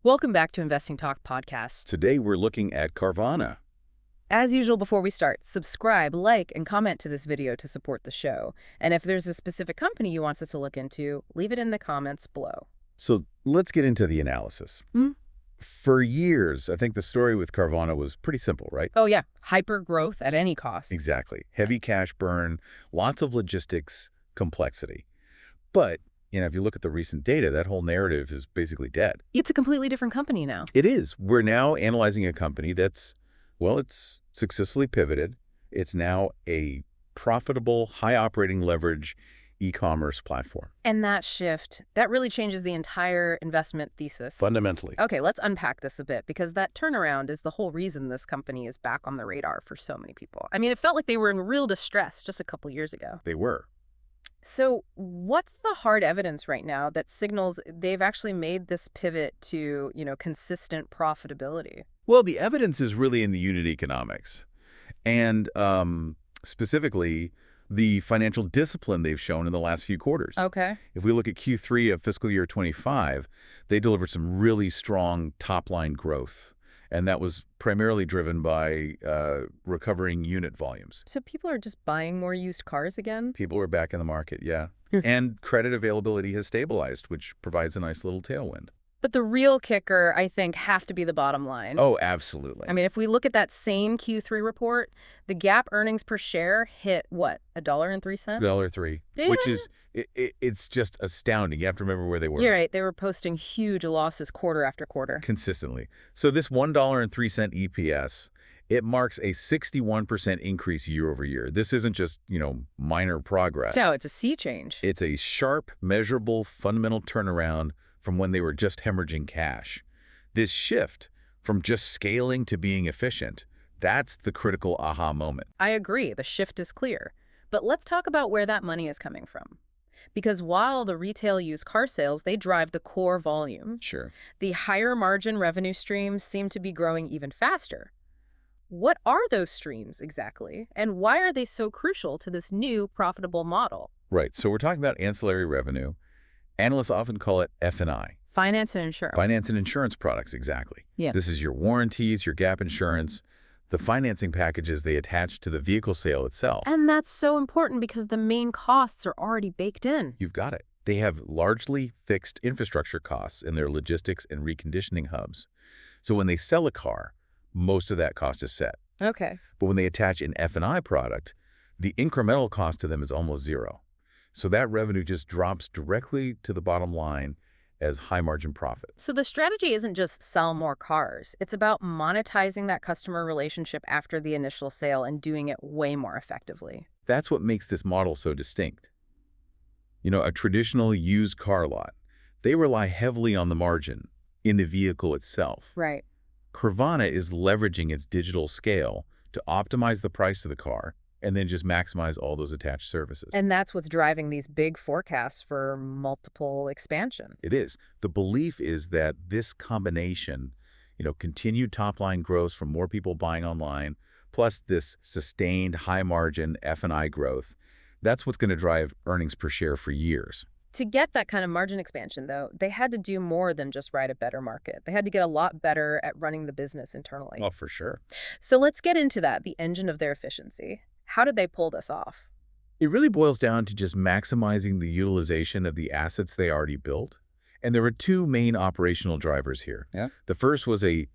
Welcome back to Investing Talk Podcast. Today we're looking at Carvana. As usual, before we start, subscribe, like, and comment to this video to support the show. And if there's a specific company you want us to look into, leave it in the comments below. So let's get into the analysis. For years, I think the story with Carvana was pretty simple, right? Oh yeah, hyper growth at any cost. Exactly. Heavy cash burn, lots of logistics complexity. But if you look at the recent data, that whole narrative is basically dead. It's a completely different company now. It is. We're now analyzing a company that's, well, it's successfully pivoted. It's now a profitable, high operating leverage e-commerce platform. And that shift, that really changes the entire investment thesis. Fundamentally. Okay, let's unpack this a bit, because that turnaround is the whole reason this company is back on the radar for so many people. I mean, it felt like they were in real distress just a couple years ago. They were. So what's the hard evidence right now that signals they've actually made this pivot to, consistent profitability? Well, the evidence is really in the unit economics. And specifically, the financial discipline they've shown in the last few quarters. Okay. If we look at Q3 of fiscal year 25, they delivered some really strong top-line growth. And that was primarily driven by recovering unit volumes. So people are just buying more used cars again? People are back in the market, yeah. And credit availability has stabilized, which provides a nice little tailwind. But the real kicker, I think, have to be the bottom line. Oh, absolutely. I mean, if we look at that same Q3 report, the GAAP earnings per share hit, what, $1.03? $1.03, Yeah. which is, it's just astounding. You have to remember where they were. You're right. They were posting huge losses quarter after quarter. Consistently. So this $1.03 EPS, it marks a 61% increase year over year. This isn't just, minor progress. No, it's a sea change. It's a sharp, measurable, fundamental turnaround from when they were just hemorrhaging cash. This shift from just scaling to being efficient, that's the critical aha moment. I agree. The shift is clear. But let's talk about where that money is coming from. Because while the retail used car sales, they drive the core volume. Sure. The higher margin revenue streams seem to be growing even faster. What are those streams exactly? And why are they so crucial to this new profitable model? Right. So we're talking about ancillary revenue. Analysts often call it F&I. Finance and insurance. Finance and insurance products, exactly. Yeah. This is your warranties, your gap insurance, the financing packages they attach to the vehicle sale itself. And that's so important because the main costs are already baked in. You've got it. They have largely fixed infrastructure costs in their logistics and reconditioning hubs. So when they sell a car, most of that cost is set. Okay. But when they attach an F&I product, the incremental cost to them is almost zero. So that revenue just drops directly to the bottom line as high-margin profit. So the strategy isn't just sell more cars. It's about monetizing that customer relationship after the initial sale and doing it way more effectively. That's what makes this model so distinct. A traditional used car lot, they rely heavily on the margin in the vehicle itself. Right. Carvana is leveraging its digital scale to optimize the price of the car and then just maximize all those attached services. And that's what's driving these big forecasts for multiple expansion. It is. The belief is that this combination, continued top-line growth from more people buying online, plus this sustained high-margin F&I growth, that's what's going to drive earnings per share for years. To get that kind of margin expansion, though, they had to do more than just ride a better market. They had to get a lot better at running the business internally. Oh, for sure. So let's get into that, the engine of their efficiency. How did they pull this off? It really boils down to just maximizing the utilization of the assets they already built. And there were two main operational drivers here. Yeah. The first was a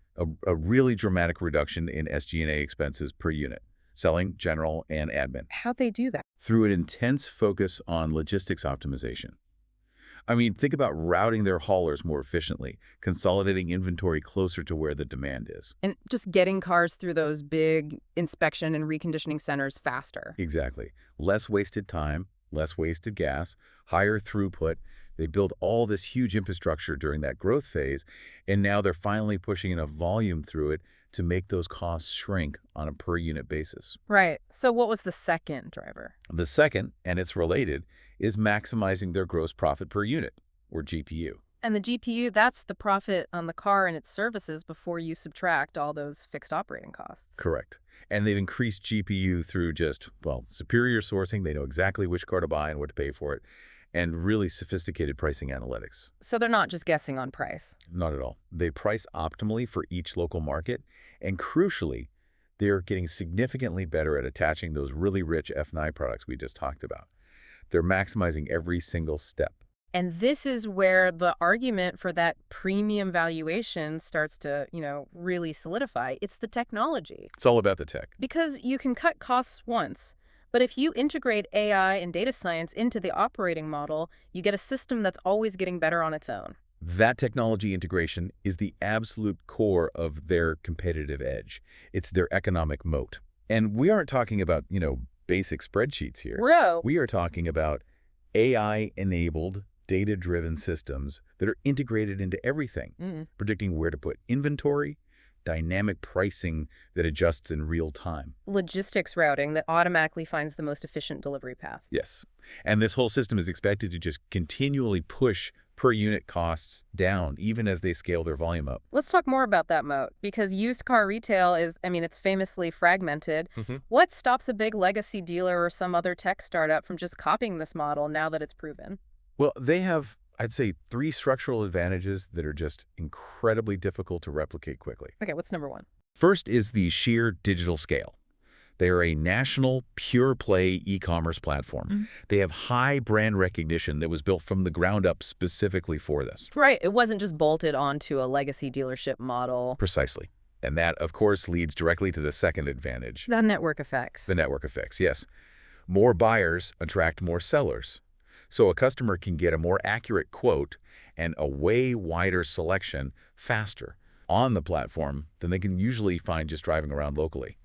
really dramatic reduction in SG&A expenses per unit, selling, general, and admin. How'd they do that? Through an intense focus on logistics optimization. I mean, think about routing their haulers more efficiently, consolidating inventory closer to where the demand is. And just getting cars through those big inspection and reconditioning centers faster. Exactly. Less wasted time, less wasted gas, higher throughput. They built all this huge infrastructure during that growth phase, and now they're finally pushing enough volume through it to make those costs shrink on a per-unit basis. Right. So what was the second driver? The second, and it's related, is maximizing their gross profit per unit, or GPU. And the GPU, that's the profit on the car and its services before you subtract all those fixed operating costs. Correct. And they've increased GPU through just, well, superior sourcing. They know exactly which car to buy and what to pay for it. and really sophisticated pricing analytics. So they're not just guessing on price. Not at all. They price optimally for each local market, and crucially, they're getting significantly better at attaching those really rich F&I products we just talked about. They're maximizing every single step. And this is where the argument for that premium valuation starts to, really solidify. It's the technology. It's all about the tech. Because you can cut costs once, but if you integrate AI and data science into the operating model, you get a system that's always getting better on its own. That technology integration is the absolute core of their competitive edge. It's their economic moat. And we aren't talking about, basic spreadsheets here. Bro! We are talking about AI-enabled, data-driven systems that are integrated into everything, predicting where to put inventory, dynamic pricing that adjusts in real time. Logistics routing that automatically finds the most efficient delivery path. Yes. And this whole system is expected to just continually push per unit costs down, even as they scale their volume up. Let's talk more about that moat, because used car retail is, it's famously fragmented. Mm-hmm. What stops a big legacy dealer or some other tech startup from just copying this model now that it's proven? Well, they have, I'd say, 3 structural advantages that are just incredibly difficult to replicate quickly. Okay, what's number 1? First is the sheer digital scale. They are a national, pure-play e-commerce platform. They have high brand recognition that was built from the ground up specifically for this. Right, it wasn't just bolted onto a legacy dealership model. Precisely. And that, of course, leads directly to the second advantage. The network effects. The network effects, yes. More buyers attract more sellers. So a customer can get a more accurate quote and a way wider selection faster on the platform than they can usually find just driving around locally.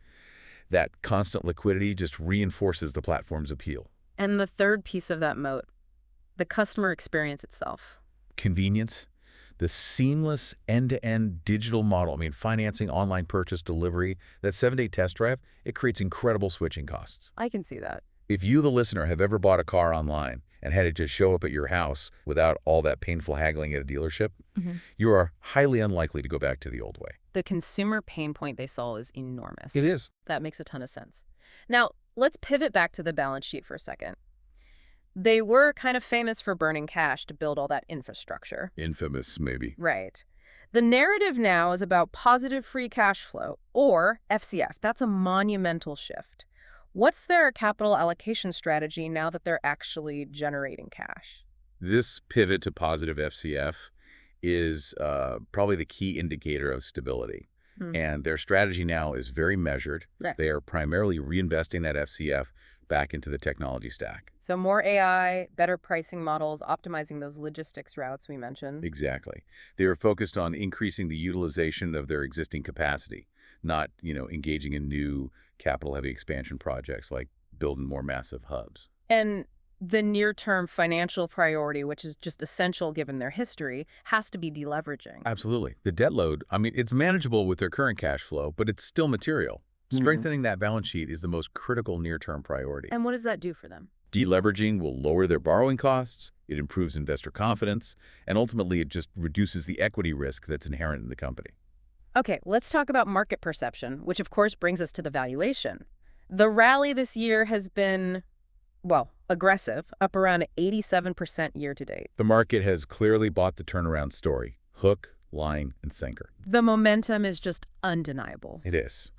That constant liquidity just reinforces the platform's appeal. And the third piece of that moat, the customer experience itself. Convenience, the seamless end-to-end digital model. Financing, online purchase, delivery, that 7-day test drive, it creates incredible switching costs. I can see that. If you, the listener, have ever bought a car online and had it just show up at your house without all that painful haggling at a dealership, you are highly unlikely to go back to the old way. The consumer pain point they solve is enormous. It is. That makes a ton of sense. Now, let's pivot back to the balance sheet for a second. They were kind of famous for burning cash to build all that infrastructure. Infamous, maybe. Right. The narrative now is about positive free cash flow, or FCF. That's a monumental shift. What's their capital allocation strategy now that they're actually generating cash? This pivot to positive FCF is probably the key indicator of stability. And their strategy now is very measured. Right. They are primarily reinvesting that FCF back into the technology stack. So more AI, better pricing models, optimizing those logistics routes we mentioned. Exactly. They are focused on increasing the utilization of their existing capacity, not, engaging in new capital-heavy expansion projects like building more massive hubs. And the near-term financial priority, which is just essential given their history, has to be deleveraging. Absolutely. The debt load, it's manageable with their current cash flow, but it's still material. Strengthening that balance sheet is the most critical near-term priority. And what does that do for them? Deleveraging will lower their borrowing costs, it improves investor confidence, and ultimately it just reduces the equity risk that's inherent in the company. Okay, let's talk about market perception, which of course brings us to the valuation. The rally this year has been, aggressive, up around 87% year to date. The market has clearly bought the turnaround story. Hook, line, and sinker. The momentum is just undeniable. It is.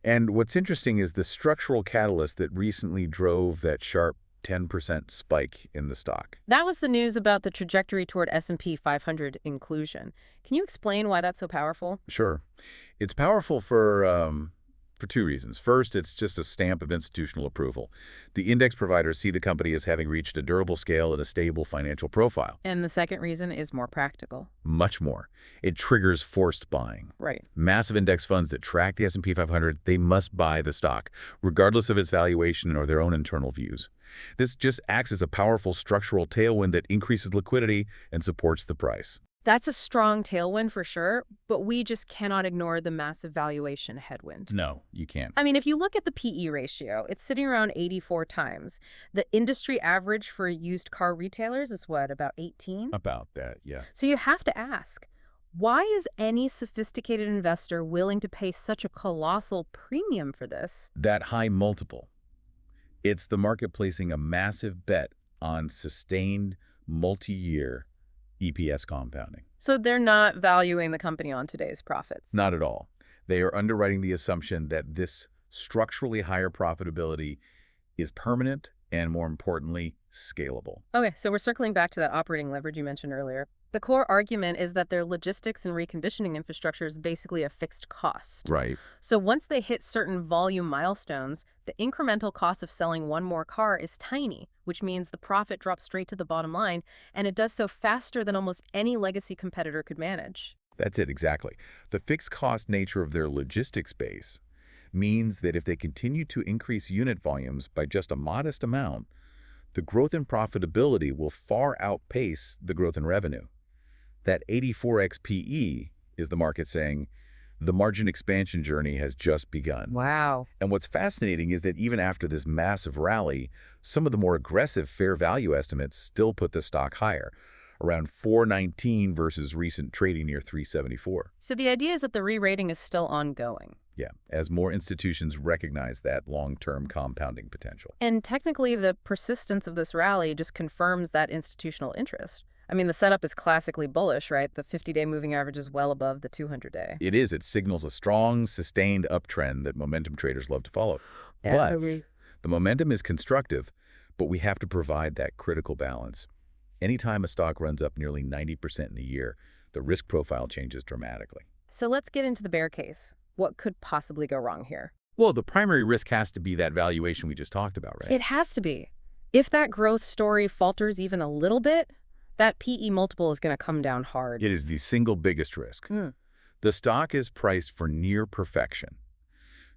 And what's interesting is the structural catalyst that recently drove that sharp 10% spike in the stock. That was the news about the trajectory toward S&P 500 inclusion. Can you explain why that's so powerful? Sure. It's powerful for 2 reasons. First, it's just a stamp of institutional approval. The index providers see the company as having reached a durable scale and a stable financial profile. And the second reason is more practical. Much more. It triggers forced buying. Right. Massive index funds that track the S&P 500, they must buy the stock, regardless of its valuation or their own internal views. This just acts as a powerful structural tailwind that increases liquidity and supports the price. That's a strong tailwind for sure, but we just cannot ignore the massive valuation headwind. No, you can't. If you look at the PE ratio, it's sitting around 84 times. The industry average for used car retailers is what, about 18? About that, yeah. So you have to ask, why is any sophisticated investor willing to pay such a colossal premium for this? That high multiple. It's the market placing a massive bet on sustained multi-year EPS compounding. So they're not valuing the company on today's profits. Not at all. They are underwriting the assumption that this structurally higher profitability is permanent and, more importantly, scalable. Okay, so we're circling back to that operating leverage you mentioned earlier. The core argument is that their logistics and reconditioning infrastructure is basically a fixed cost. Right. So once they hit certain volume milestones, the incremental cost of selling one more car is tiny, which means the profit drops straight to the bottom line, and it does so faster than almost any legacy competitor could manage. That's it, exactly. The fixed cost nature of their logistics base means that if they continue to increase unit volumes by just a modest amount, the growth in profitability will far outpace the growth in revenue. That 84x PE is the market saying the margin expansion journey has just begun. Wow. And what's fascinating is that even after this massive rally, some of the more aggressive fair value estimates still put the stock higher, around 419 versus recent trading near 374. So the idea is that the re-rating is still ongoing. Yeah, as more institutions recognize that long-term compounding potential. And technically, the persistence of this rally just confirms that institutional interest. I mean, the setup is classically bullish, right? The 50-day moving average is well above the 200-day. It is. It signals a strong, sustained uptrend that momentum traders love to follow. Yeah, But the momentum is constructive, but we have to provide that critical balance. Anytime a stock runs up nearly 90% in a year, the risk profile changes dramatically. So let's get into the bear case. What could possibly go wrong here? Well, the primary risk has to be that valuation we just talked about, right? It has to be. If that growth story falters even a little bit, that PE multiple is going to come down hard. It is the single biggest risk. The stock is priced for near perfection.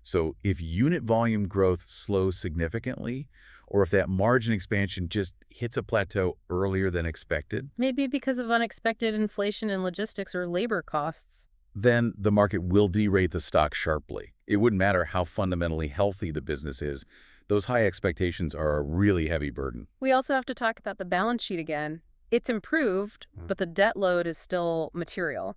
So if unit volume growth slows significantly, or if that margin expansion just hits a plateau earlier than expected, Maybe because of unexpected inflation in logistics or labor costs. then the market will derate the stock sharply. It wouldn't matter how fundamentally healthy the business is. Those high expectations are a really heavy burden. We also have to talk about the balance sheet again. It's improved, but the debt load is still material.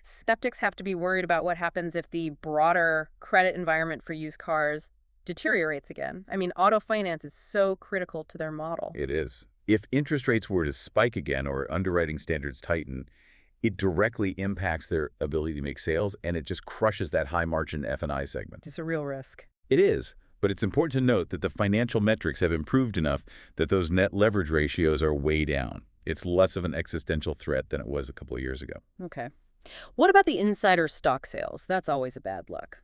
Skeptics have to be worried about what happens if the broader credit environment for used cars deteriorates again. I mean, auto finance is so critical to their model. It is. If interest rates were to spike again or underwriting standards tighten, it directly impacts their ability to make sales, and it just crushes that high-margin F&I segment. It's a real risk. It is, but it's important to note that the financial metrics have improved enough that those net leverage ratios are way down. It's less of an existential threat than it was a couple of years ago. Okay. What about the insider stock sales? That's always a bad look.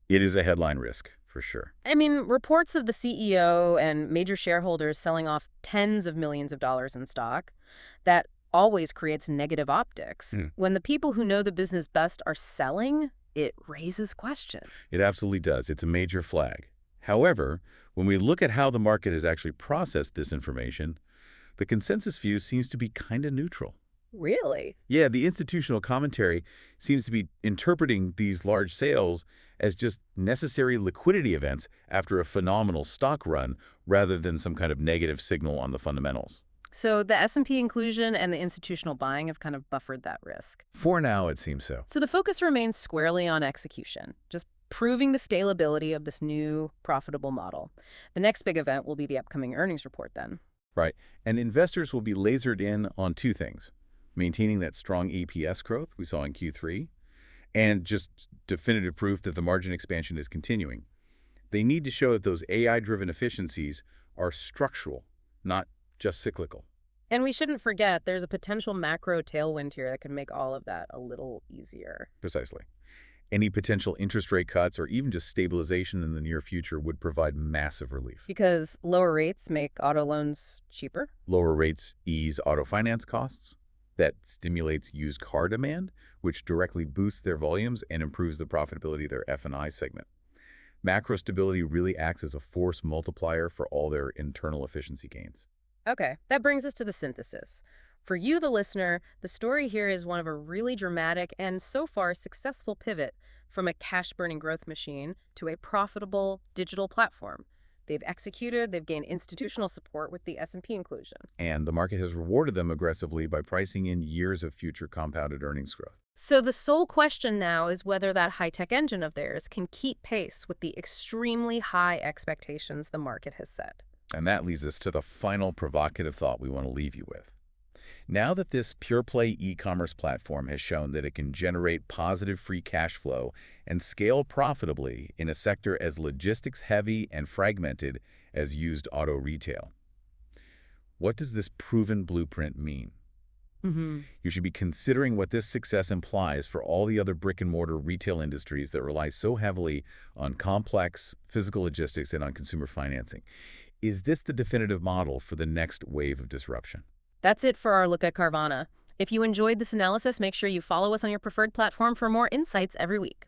It is a headline risk, for sure. I mean, reports of the CEO and major shareholders selling off tens of millions of dollars in stock, that always creates negative optics. When the people who know the business best are selling, it raises questions. It absolutely does. It's a major flag. However, when we look at how the market has actually processed this information, the consensus view seems to be kind of neutral. Really? Yeah, the institutional commentary seems to be interpreting these large sales as just necessary liquidity events after a phenomenal stock run rather than some kind of negative signal on the fundamentals. So the S&P inclusion and the institutional buying have kind of buffered that risk. For now, it seems so. So the focus remains squarely on execution, just proving the scalability of this new profitable model. The next big event will be the upcoming earnings report then. Right. And investors will be lasered in on two things: maintaining that strong EPS growth we saw in Q3, and just definitive proof that the margin expansion is continuing. They need to show that those AI-driven efficiencies are structural, not just cyclical. And we shouldn't forget there's a potential macro tailwind here that can make all of that a little easier. Precisely. Any potential interest rate cuts or even just stabilization in the near future would provide massive relief. Because lower rates make auto loans cheaper. Lower rates ease auto finance costs. That stimulates used car demand, which directly boosts their volumes and improves the profitability of their F&I segment. Macro stability really acts as a force multiplier for all their internal efficiency gains. Okay, that brings us to the synthesis. For you, the listener, the story here is one of a really dramatic and so far successful pivot from a cash-burning growth machine to a profitable digital platform. They've executed, they've gained institutional support with the S&P inclusion. And the market has rewarded them aggressively by pricing in years of future compounded earnings growth. So the sole question now is whether that high-tech engine of theirs can keep pace with the extremely high expectations the market has set. And that leads us to the final provocative thought we want to leave you with. Now that this pure-play e-commerce platform has shown that it can generate positive free cash flow and scale profitably in a sector as logistics-heavy and fragmented as used auto retail, what does this proven blueprint mean? You should be considering what this success implies for all the other brick-and-mortar retail industries that rely so heavily on complex physical logistics and on consumer financing. Is this the definitive model for the next wave of disruption? That's it for our look at Carvana. If you enjoyed this analysis, make sure you follow us on your preferred platform for more insights every week.